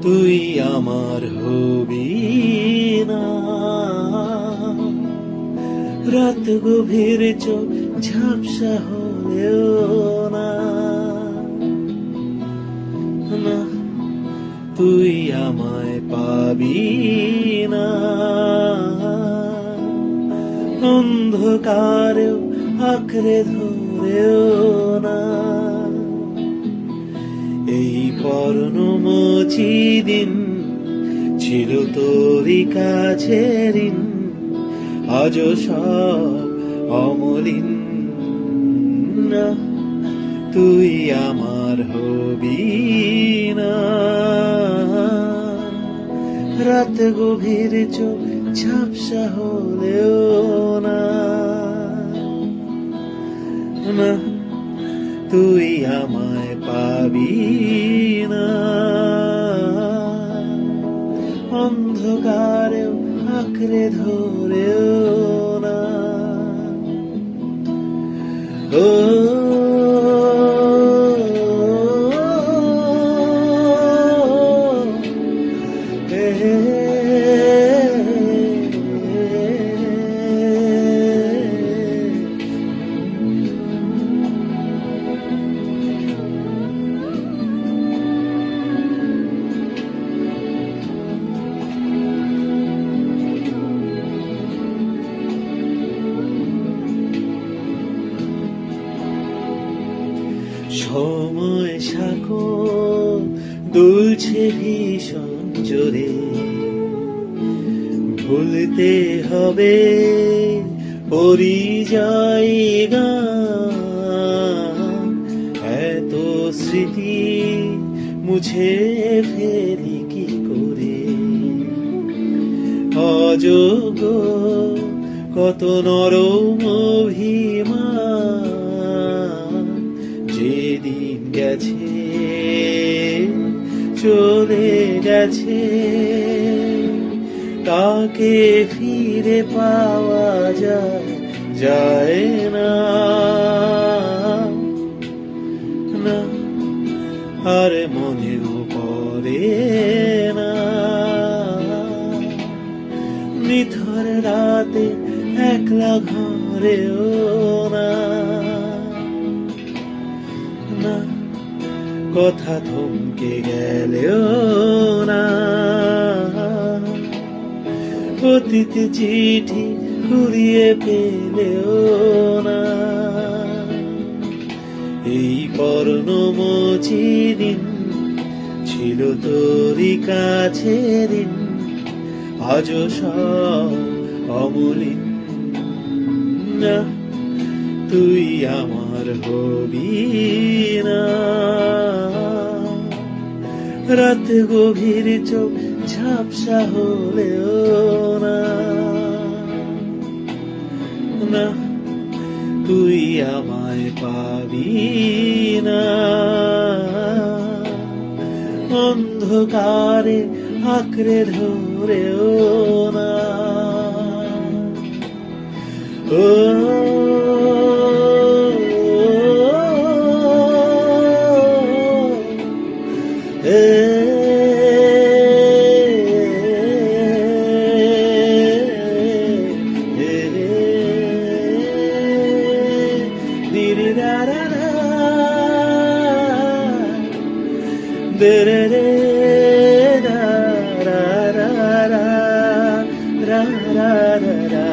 তুই আমার হবি না। রাত গভীর চোখ ঝাপসা হলেও না, না তুই আমায় পাবি না। অন্ধকারেও আঁকড়ে ধরেও না, এই পর্ণমোচী দিন ছিল তোরই কাছে ঋণ, আজও সব অমলিন। না তুই আমার হবি না। রাত গভীর চোখ ঝাপসা হলেও না, না তুই আমায় পাবি না। অন্ধকারেও আঁকড়ে ধরেও না। ও সময় সাগর দুলছে ভীষণ জোরে, ভুলতে হবে পরিযায়ী গান। এত স্মৃতি মুছে ফেলি কি করে, অযোগ্য কত নরম অভিমান। যেদিন গেছে চলে গেছে, তাকে ফিরে পাওয়া যায় না, না আর মনেও পড়ে না। নিথর রাতে একলা ঘরেও না, না কথা থমকে গেলেও না। অতীত চিঠি কুড়িয়ে পেলেও না, এই পর্ণমোচী দিন ছিল তোরই কাছে ঋণ, আজও সব অমলিন। না তুই আমার হবি না। রাত গভীর চোখ ঝাপসা হলেও না, না তুই আমায় পাবি না। অন্ধকারে আঁকড়ে ধরেও না। ও da da da da da da da da da da.